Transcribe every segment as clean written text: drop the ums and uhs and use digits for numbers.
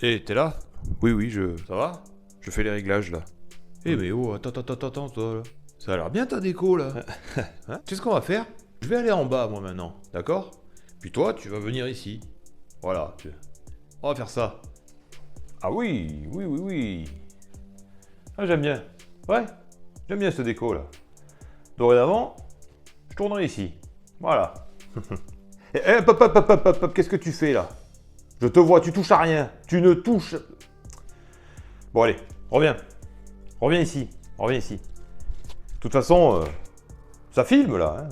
T'es là? Oui, oui, Ça va? je fais les réglages là. Eh mais oh, attends, toi là. Ça a l'air bien ta déco là. Hein? Tu sais ce qu'on va faire? Je vais aller en bas moi maintenant, d'accord? Puis toi, tu vas venir ici. Voilà. On va faire ça. Ah oui, oui, oui, oui. Ah, j'aime bien. Ouais, j'aime bien ce déco là. Dorénavant, je tournerai ici. Voilà. Hop, hop, hop, hop, hop, hop, qu'est-ce que tu fais là? Je te vois, tu touches à rien. Tu ne touches... Bon allez, reviens. Reviens ici. Reviens ici. De toute façon, ça filme là. Hein.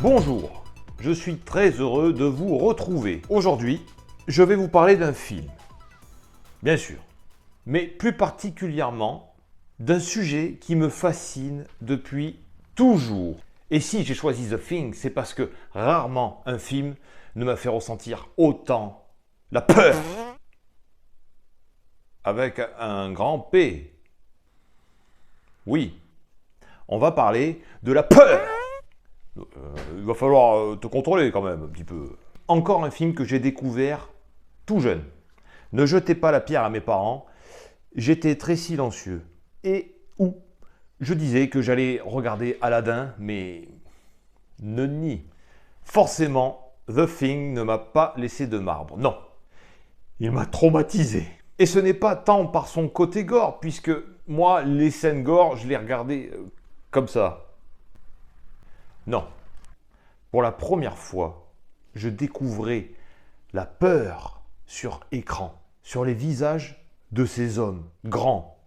Bonjour, je suis très heureux de vous retrouver. Aujourd'hui, je vais vous parler d'un film. Bien sûr, mais plus particulièrement d'un sujet qui me fascine depuis toujours. Et si j'ai choisi The Thing, c'est parce que rarement un film ne m'a fait ressentir autant la peur. Avec un grand P. Oui, on va parler de la peur. Il va falloir te contrôler quand même un petit peu. Encore un film que j'ai découvert tout jeune. Ne jetez pas la pierre à mes parents. J'étais très silencieux. Et où je disais que j'allais regarder Aladdin, mais nenni. Forcément, The Thing ne m'a pas laissé de marbre. Non, il m'a traumatisé. Et ce n'est pas tant par son côté gore, puisque moi, les scènes gore, je les regardais comme ça. Non. Pour la première fois, je découvrais la peur sur écran, sur les visages de ces hommes, grands,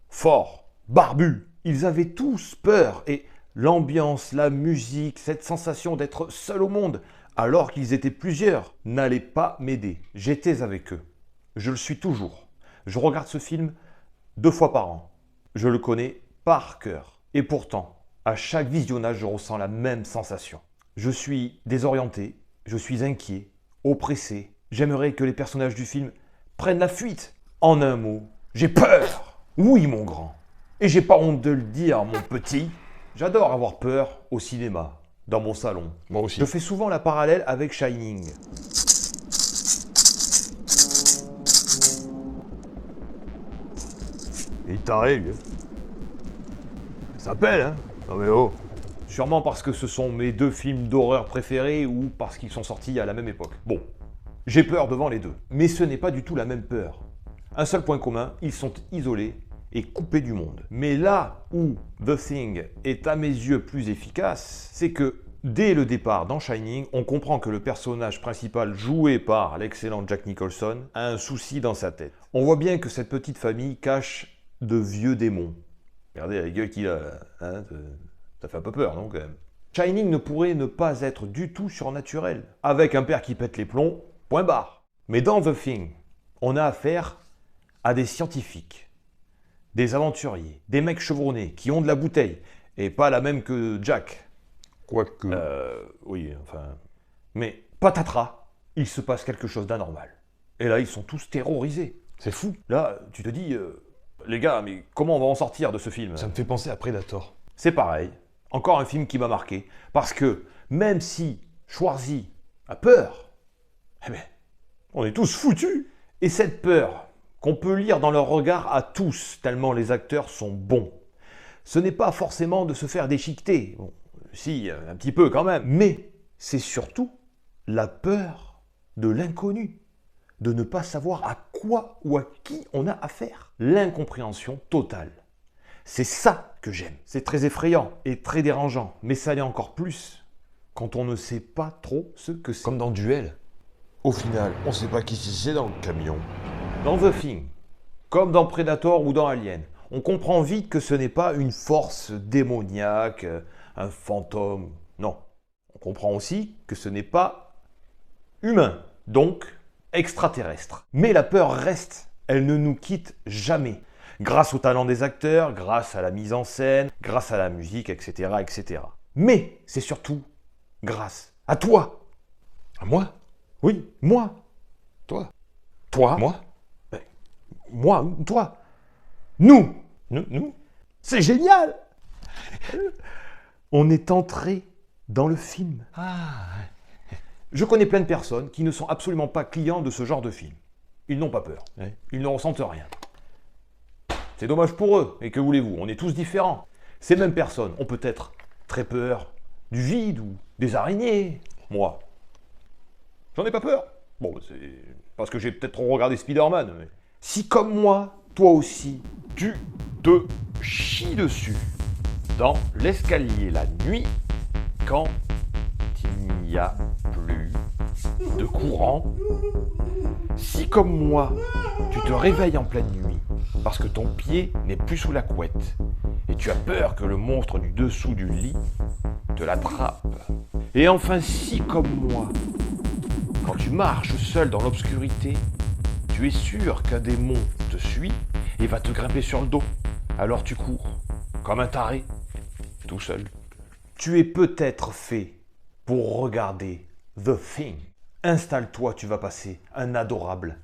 forts, barbus. Ils avaient tous peur et l'ambiance, la musique, cette sensation d'être seul au monde, alors qu'ils étaient plusieurs, n'allait pas m'aider. J'étais avec eux. Je le suis toujours. Je regarde ce film 2 fois par an. Je le connais par cœur. Et pourtant, à chaque visionnage, je ressens la même sensation. Je suis désorienté, je suis inquiet, oppressé. J'aimerais que les personnages du film prennent la fuite. En un mot, j'ai peur. Oui, mon grand. Et j'ai pas honte de le dire, mon petit. J'adore avoir peur au cinéma, dans mon salon. Moi aussi. Je fais souvent la parallèle avec Shining. Il t'arrive, ça s'appelle, hein? Non mais oh. Sûrement parce que ce sont mes 2 films d'horreur préférés ou parce qu'ils sont sortis à la même époque. Bon, j'ai peur devant les 2. Mais ce n'est pas du tout la même peur. Un seul point commun, ils sont isolés et coupés du monde. Mais là où The Thing est à mes yeux plus efficace, c'est que dès le départ dans Shining, on comprend que le personnage principal joué par l'excellent Jack Nicholson a un souci dans sa tête. On voit bien que cette petite famille cache de vieux démons. Regardez la gueule qu'il a là, hein, ça fait un peu peur, non, quand même. Shining ne pourrait ne pas être du tout surnaturel. Avec un père qui pète les plombs, point barre. Mais dans The Thing, on a affaire à des scientifiques, des aventuriers, des mecs chevronnés qui ont de la bouteille, et pas la même que Jack. Quoique. Oui, enfin... Mais patatras, il se passe quelque chose d'anormal. Et là, ils sont tous terrorisés. C'est fou. Là, tu te dis, les gars, mais comment on va en sortir de ce film? Ça me fait penser à Predator. C'est pareil. Encore un film qui m'a marqué. Parce que même si Schwarzy a peur, eh ben, on est tous foutus. Et cette peur qu'on peut lire dans leur regard à tous, tellement les acteurs sont bons. Ce n'est pas forcément de se faire déchiqueter. Bon, si, un petit peu quand même. Mais c'est surtout la peur de l'inconnu. De ne pas savoir à quoi ou à qui on a affaire. L'incompréhension totale. C'est ça que j'aime. C'est très effrayant et très dérangeant, mais ça l'est encore plus quand on ne sait pas trop ce que c'est. Comme dans Duel. Au final, on sait pas qui c'est dans le camion. Dans The Thing, comme dans Predator ou dans Alien, on comprend vite que ce n'est pas une force démoniaque, un fantôme. Non. On comprend aussi que ce n'est pas humain, donc extraterrestre. Mais la peur reste, elle ne nous quitte jamais. Grâce au talent des acteurs, grâce à la mise en scène, grâce à la musique, etc., etc. Mais c'est surtout grâce à toi. À moi? Oui, moi. Toi? Toi. Moi? Moi, toi. Nous. Nous? C'est génial. On est entré dans le film. Je connais plein de personnes qui ne sont absolument pas clients de ce genre de film. Ils n'ont pas peur. Ils ne ressentent rien. C'est dommage pour eux. Et que voulez-vous? On est tous différents. Ces mêmes personnes ont peut-être très peur du vide ou des araignées. Moi, j'en ai pas peur. Bon, c'est parce que j'ai peut-être trop regardé Spider-Man. Mais... Si comme moi, toi aussi, tu te chies dessus dans l'escalier la nuit quand il n'y a plus de courant. Si comme moi, tu te réveilles en pleine nuit parce que ton pied n'est plus sous la couette et tu as peur que le monstre du dessous du lit te l'attrape. Et enfin, si comme moi, quand tu marches seul dans l'obscurité, tu es sûr qu'un démon te suit et va te grimper sur le dos. Alors tu cours, comme un taré, tout seul. Tu es peut-être fait pour regarder The Thing. Installe-toi, tu vas passer un adorable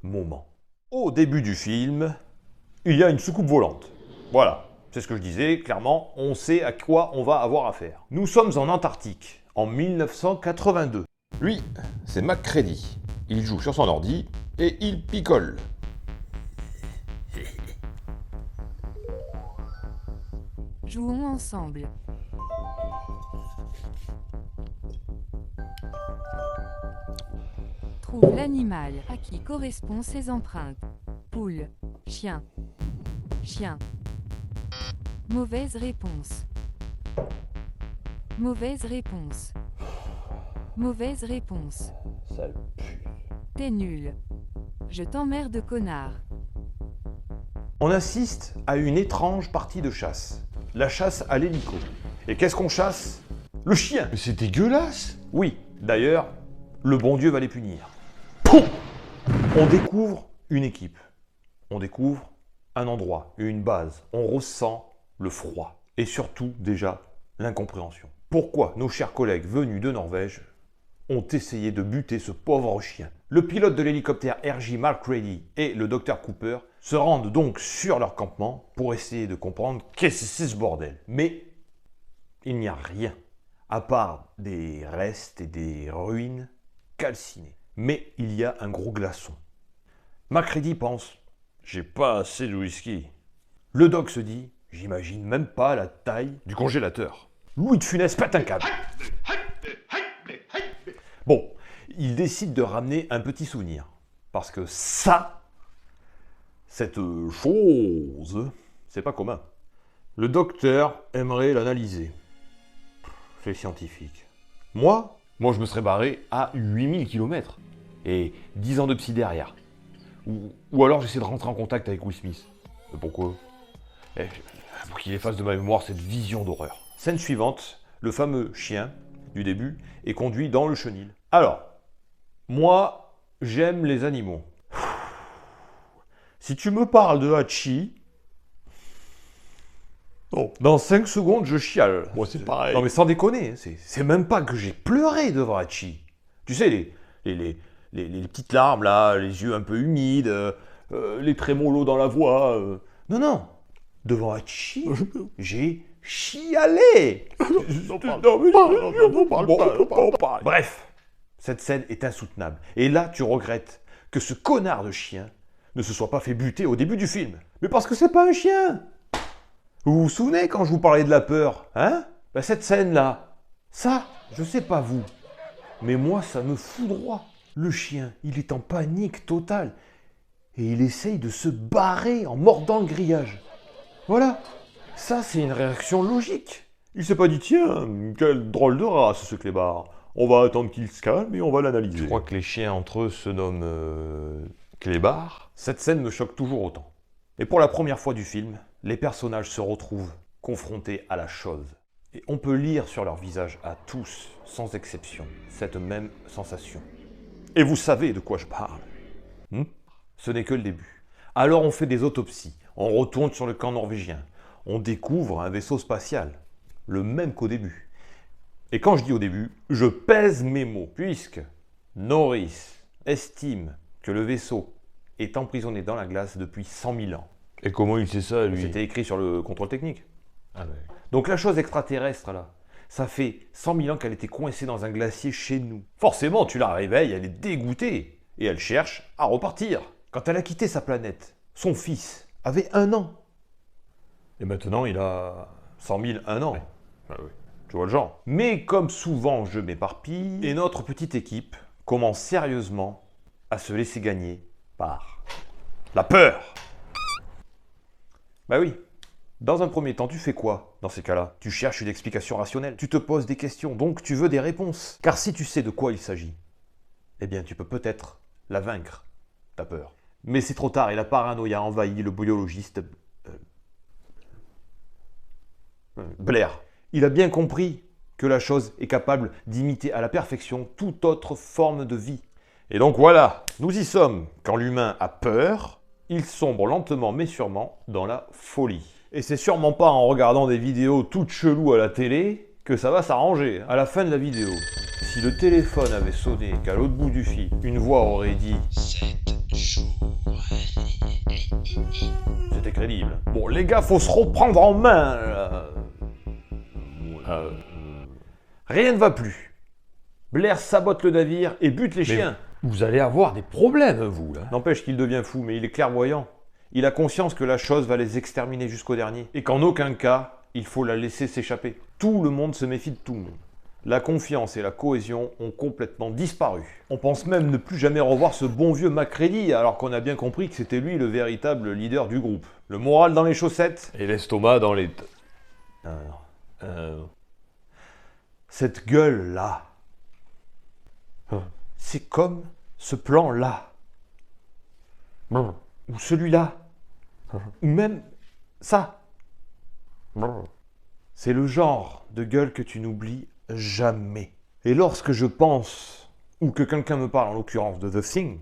moment. Au début du film, il y a une soucoupe volante. Voilà, c'est ce que je disais, clairement, on sait à quoi on va avoir affaire. Nous sommes en Antarctique, en 1982. Lui, c'est McCready. Il joue sur son ordi et il picole. Jouons ensemble. Trouve l'animal à qui correspondent ses empreintes. Poule, chien. Chien. Mauvaise réponse. Mauvaise réponse. Mauvaise réponse. Sale pute. T'es nul. Je t'emmerde, connard. On assiste à une étrange partie de chasse. La chasse à l'hélico. Et qu'est-ce qu'on chasse? Le chien. Mais c'est dégueulasse. Oui, d'ailleurs, le bon Dieu va les punir. Poum! On découvre une équipe. On découvre un endroit, une base. On ressent le froid. Et surtout, déjà, l'incompréhension. Pourquoi nos chers collègues venus de Norvège ont essayé de buter ce pauvre chien? Le pilote de l'hélicoptère RJ McCready et le docteur Cooper se rendent donc sur leur campement pour essayer de comprendre qu'est-ce que c'est ce bordel. Mais il n'y a rien, à part des restes et des ruines calcinées. Mais il y a un gros glaçon. McCready pense « J'ai pas assez de whisky ». Le doc se dit « J'imagine même pas la taille du congélateur ». Louis de Funès pète un câble. Bon, il décide de ramener un petit souvenir. Parce que ça, cette chose, c'est pas commun. Le docteur aimerait l'analyser. C'est scientifique. Moi, je me serais barré à 8000 km. Et 10 ans de psy derrière. Ou alors j'essaie de rentrer en contact avec Will Smith. Mais pourquoi? Pour qu'il efface de ma mémoire cette vision d'horreur. Scène suivante, le fameux chien du début est conduit dans le chenil. Alors, moi, j'aime les animaux. Si tu me parles de Hachi, oh, dans 5 secondes, je chiale. Moi, c'est pareil. Non mais sans déconner, c'est même pas que j'ai pleuré devant Hachi. Tu sais, les petites larmes là, les yeux un peu humides, les trémolos dans la voix. Non. Devant Hachi, j'ai chialé. Bref, cette scène est insoutenable. Et là, tu regrettes que ce connard de chien ne se soit pas fait buter au début du film. Mais parce que c'est pas un chien. Vous vous souvenez quand je vous parlais de la peur, hein? Cette scène-là, ça, je sais pas vous, mais moi, ça me foudroie. Le chien, il est en panique totale. Et il essaye de se barrer en mordant le grillage. Voilà. Ça, c'est une réaction logique. Il s'est pas dit, tiens, quelle drôle de race ce clébard. On va attendre qu'il se calme et on va l'analyser. Je crois que les chiens entre eux se nomment clébards. Cette scène me choque toujours autant. Et pour la première fois du film, les personnages se retrouvent confrontés à la chose. Et on peut lire sur leur visage à tous, sans exception, cette même sensation. Et vous savez de quoi je parle. Ce n'est que le début. Alors on fait des autopsies, on retourne sur le camp norvégien, on découvre un vaisseau spatial, le même qu'au début. Et quand je dis au début, je pèse mes mots, puisque Norris estime que le vaisseau est emprisonné dans la glace depuis 100 000 ans. Et comment il sait ça, lui? C'était écrit sur le contrôle technique. Ah ben... Donc la chose extraterrestre, là, ça fait 100 000 ans qu'elle était coincée dans un glacier chez nous. Forcément, tu la réveilles, elle est dégoûtée. Et elle cherche à repartir. Quand elle a quitté sa planète, son fils avait 1 an. Et maintenant, il a... 100 000, 1 an. Ouais. Ah oui. Tu vois le genre. Mais comme souvent, je m'éparpille, et notre petite équipe commence sérieusement à se laisser gagner par la peur. Bah oui. Dans un premier temps, tu fais quoi dans ces cas-là? Tu cherches une explication rationnelle. Tu te poses des questions, donc tu veux des réponses. Car si tu sais de quoi il s'agit, eh bien tu peux peut-être la vaincre, ta peur. Mais c'est trop tard et la paranoïa envahit le biologiste Blair. Il a bien compris que la chose est capable d'imiter à la perfection toute autre forme de vie. Et donc voilà, nous y sommes. Quand l'humain a peur, il sombre lentement mais sûrement dans la folie. Et c'est sûrement pas en regardant des vidéos toutes cheloues à la télé que ça va s'arranger. À la fin de la vidéo, si le téléphone avait sonné qu'à l'autre bout du fil, une voix aurait dit « 7 jours », c'était crédible. Bon, les gars, faut se reprendre en main. Rien ne va plus. Blair sabote le navire et bute les chiens. Vous allez avoir des problèmes, vous, là. N'empêche qu'il devient fou, mais il est clairvoyant. Il a conscience que la chose va les exterminer jusqu'au dernier. Et qu'en aucun cas, il faut la laisser s'échapper. Tout le monde se méfie de tout le monde. La confiance et la cohésion ont complètement disparu. On pense même ne plus jamais revoir ce bon vieux MacReady, alors qu'on a bien compris que c'était lui le véritable leader du groupe. Le moral dans les chaussettes. Et l'estomac dans les... Cette gueule-là, c'est comme ce plan-là. Ou celui-là. Ou même ça. C'est le genre de gueule que tu n'oublies jamais. Et lorsque je pense, ou que quelqu'un me parle en l'occurrence de The Thing,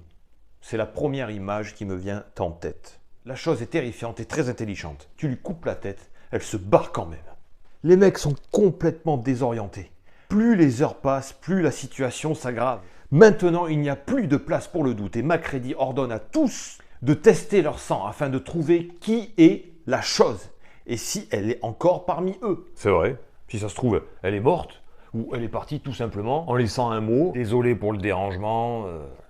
c'est la première image qui me vient en tête. La chose est terrifiante et très intelligente. Tu lui coupes la tête, elle se barre quand même. Les mecs sont complètement désorientés. Plus les heures passent, plus la situation s'aggrave. Maintenant, il n'y a plus de place pour le doute et MacReady ordonne à tous de tester leur sang afin de trouver qui est la chose et si elle est encore parmi eux. C'est vrai. Si ça se trouve, elle est morte ou elle est partie tout simplement en laissant un mot. Désolé pour le dérangement,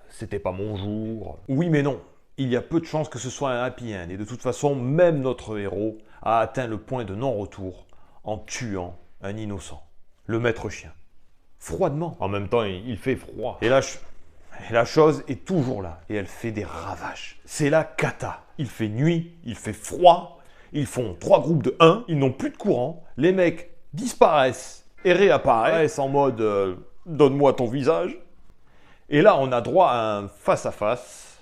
c'était pas mon jour. Oui mais non, il y a peu de chances que ce soit un happy end et de toute façon, même notre héros a atteint le point de non-retour en tuant un innocent, le maître chien. Froidement. En même temps, il fait froid. Et la chose est toujours là et elle fait des ravages. C'est la cata. Il fait nuit, il fait froid, ils font 3 groupes de 1, ils n'ont plus de courant, les mecs disparaissent et réapparaissent en mode donne-moi ton visage. Et là, on a droit à un face-à-face.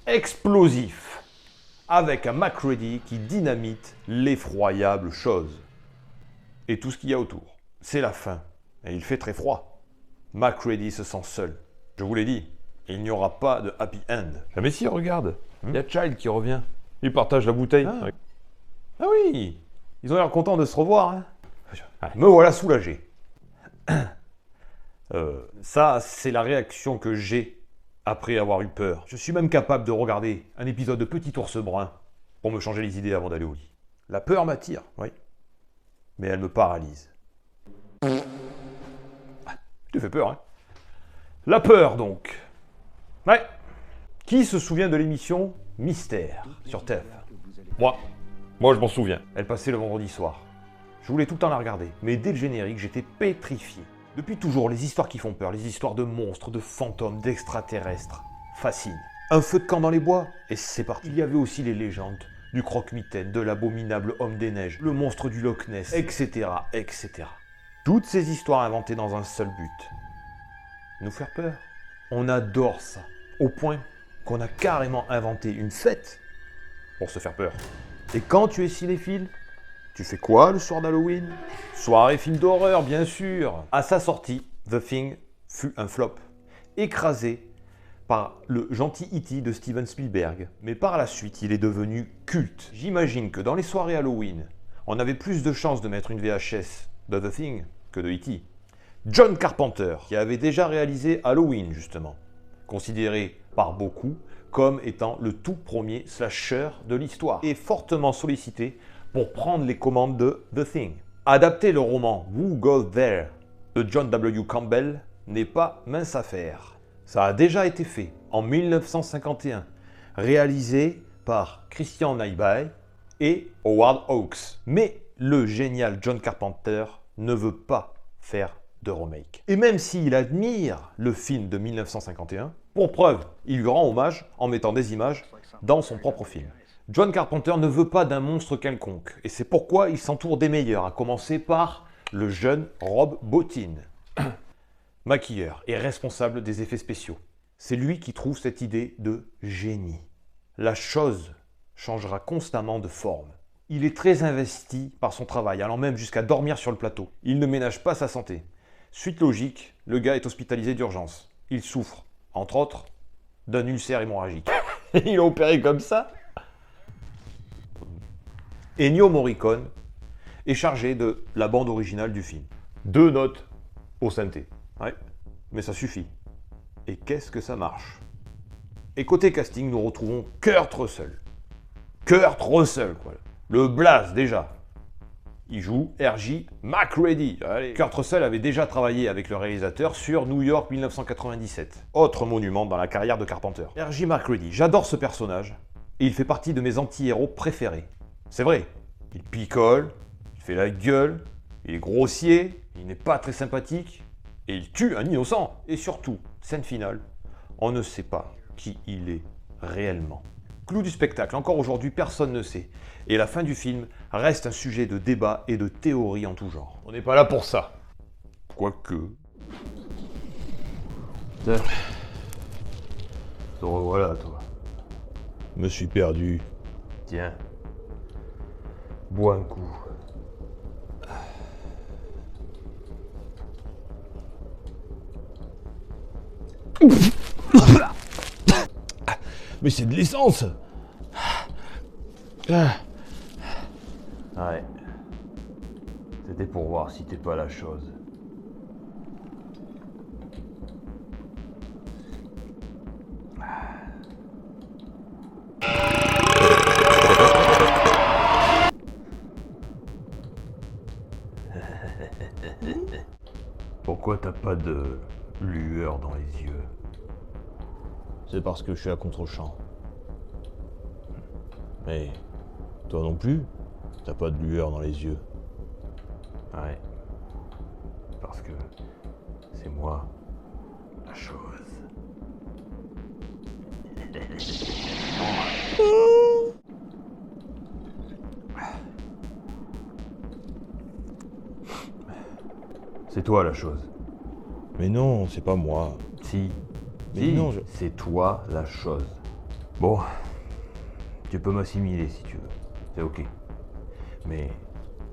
Explosif. Avec un MacReady qui dynamite l'effroyable chose. Et tout ce qu'il y a autour. C'est la fin. Et il fait très froid. MacReady se sent seul. Je vous l'ai dit, il n'y aura pas de happy end. Ah mais si, regarde. Il y a Child qui revient. Il partage la bouteille. Ah oui, ils ont l'air contents de se revoir. Hein. Me voilà soulagé. Ça, c'est la réaction que j'ai après avoir eu peur. Je suis même capable de regarder un épisode de Petit Ours Brun pour me changer les idées avant d'aller au lit. La peur m'attire, oui. Mais elle me paralyse. Tu fais peur, hein? La peur, donc. Ouais. Qui se souvient de l'émission Mystère sur TF? Moi, je m'en souviens. Elle passait le vendredi soir. Je voulais tout le temps la regarder, mais dès le générique, j'étais pétrifié. Depuis toujours, les histoires qui font peur, les histoires de monstres, de fantômes, d'extraterrestres, fascinent. Un feu de camp dans les bois, et c'est parti. Il y avait aussi les légendes du croque-mitaine, de l'abominable homme des neiges, le monstre du Loch Ness, etc., etc. Toutes ces histoires inventées dans un seul but. Nous faire peur. On adore ça. Au point qu'on a carrément inventé une fête pour se faire peur. Et quand tu es cinéphile, tu fais quoi le soir d'Halloween? Soirée film d'horreur, bien sûr. À sa sortie, The Thing fut un flop. Écrasé par le gentil E.T. de Steven Spielberg. Mais par la suite, il est devenu culte. J'imagine que dans les soirées Halloween, on avait plus de chances de mettre une VHS de The Thing que de E.T. John Carpenter, qui avait déjà réalisé Halloween, justement, considéré par beaucoup comme étant le tout premier slasher de l'histoire et fortement sollicité pour prendre les commandes de The Thing. Adapter le roman Who Goes There de John W. Campbell n'est pas mince affaire. Ça a déjà été fait en 1951, réalisé par Christian Nyby et Howard Hawks. Mais le génial John Carpenter ne veut pas faire de remake. Et même s'il admire le film de 1951, pour preuve, il lui rend hommage en mettant des images dans son propre film. John Carpenter ne veut pas d'un monstre quelconque, et c'est pourquoi il s'entoure des meilleurs, à commencer par le jeune Rob Bottin, maquilleur et responsable des effets spéciaux. C'est lui qui trouve cette idée de génie. La chose changera constamment de forme. Il est très investi par son travail, allant même jusqu'à dormir sur le plateau. Il ne ménage pas sa santé. Suite logique, le gars est hospitalisé d'urgence. Il souffre, entre autres, d'un ulcère hémorragique. Il est opéré comme ça. Ennio Morricone est chargé de la bande originale du film. 2 notes au synthé. Ouais, mais ça suffit. Et qu'est-ce que ça marche? Et côté casting, nous retrouvons Kurt Russell. Kurt Russell, quoi. Le blaze déjà. Il joue R.J. MacReady. Allez. Kurt Russell avait déjà travaillé avec le réalisateur sur New York 1997. Autre monument dans la carrière de Carpenter. R.J. MacReady, j'adore ce personnage. Et il fait partie de mes anti-héros préférés. C'est vrai. Il picole, il fait la gueule, il est grossier, il n'est pas très sympathique. Et il tue un innocent. Et surtout, scène finale, on ne sait pas qui il est réellement. Clou du spectacle, encore aujourd'hui, personne ne sait. Et la fin du film reste un sujet de débat et de théorie en tout genre. On n'est pas là pour ça. Quoique... Te revoilà, toi. Me suis perdu. Tiens. Bois un coup. Mais c'est de l'essence. Ouais. C'était pour voir si t'es pas la chose. Pourquoi t'as pas de lueur dans les yeux? C'est parce que je suis à contre-champ. Mais toi non plus, t'as pas de lueur dans les yeux. Ouais. Parce que c'est moi la chose. C'est toi la chose. Mais non, c'est pas moi. Si. Mais Si, non, c'est toi la chose. Bon, tu peux m'assimiler si tu veux. C'est ok. Mais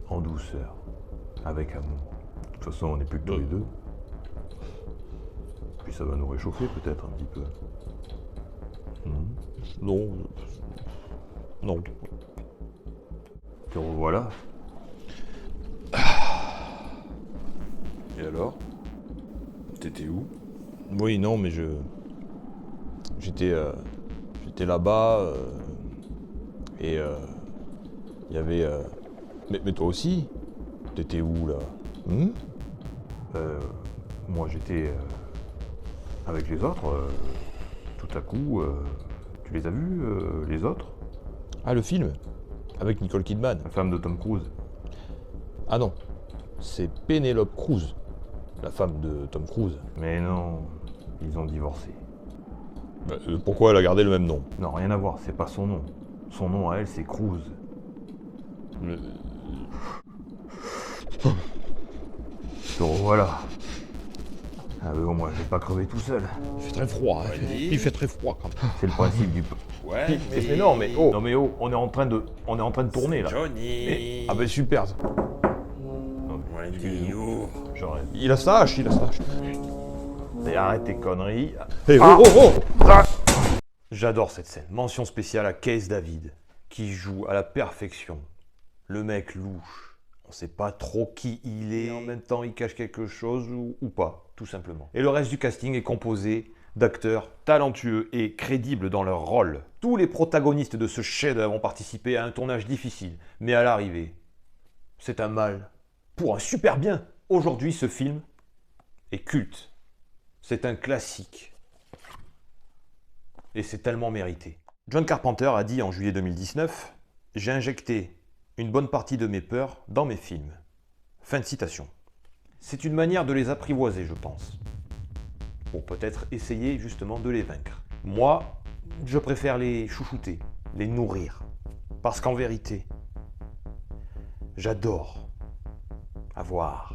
en douceur, avec amour. De toute façon, on n'est plus que tous les deux. Puis ça va nous réchauffer peut-être un petit peu. Non. Non. Te revoilà. Et alors? T'étais où? Oui, non, mais j'étais là-bas et il y avait... Mais toi aussi? T'étais où, là? Moi j'étais avec les autres. Tout à coup, tu les as vus, les autres? Ah, le film? Avec Nicole Kidman. La femme de Tom Cruise. Ah non, c'est Penelope Cruz, la femme de Tom Cruise. Mais non, ils ont divorcé. Pourquoi elle a gardé le même nom? Non, rien à voir, c'est pas son nom. Son nom à elle, c'est Cruz. Te revoilà. Ah mais au moins, je vais pas crever tout seul. Il fait très froid, hein. Il fait très froid quand même. C'est le principe du... Ouais, mais non, mais oh. Non mais oh, on est en train de tourner là. Johnny. Ah ben super. J'aurais... Il a sa hache, Mais arrête tes conneries. Hey, oh. J'adore cette scène. Mention spéciale à Case David, qui joue à la perfection. Le mec louche. On sait pas trop qui il est. En même temps, il cache quelque chose ou pas, tout simplement. Et le reste du casting est composé d'acteurs talentueux et crédibles dans leur rôle. Tous les protagonistes de ce chef-d'œuvre ont participé à un tournage difficile, mais à l'arrivée, c'est un mal pour un super bien. Aujourd'hui, ce film est culte. C'est un classique. Et c'est tellement mérité. John Carpenter a dit en juillet 2019 « J'ai injecté une bonne partie de mes peurs dans mes films. » Fin de citation. C'est une manière de les apprivoiser, je pense. Pour peut-être essayer justement de les vaincre. Moi, je préfère les chouchouter, les nourrir. Parce qu'en vérité, j'adore avoir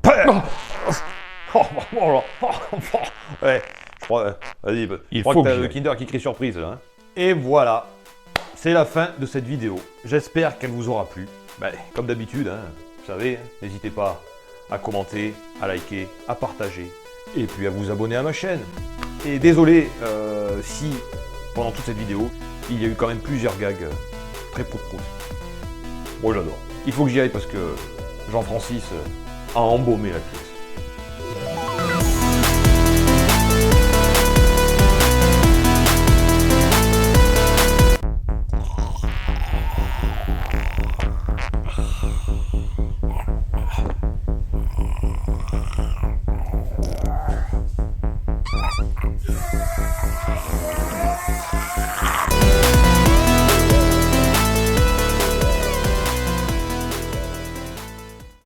peur. Ouais, je crois, vas-y, je crois que t'as le Kinder qui crie surprise là. Hein. Et voilà, c'est la fin de cette vidéo. J'espère qu'elle vous aura plu. Comme d'habitude, hein, vous savez, n'hésitez pas à commenter, à liker, à partager, et puis à vous abonner à ma chaîne. Et désolé si, pendant toute cette vidéo, il y a eu quand même plusieurs gags très prout-prout. Moi j'adore. Il faut que j'y aille parce que Jean-Francis a embaumé la pièce.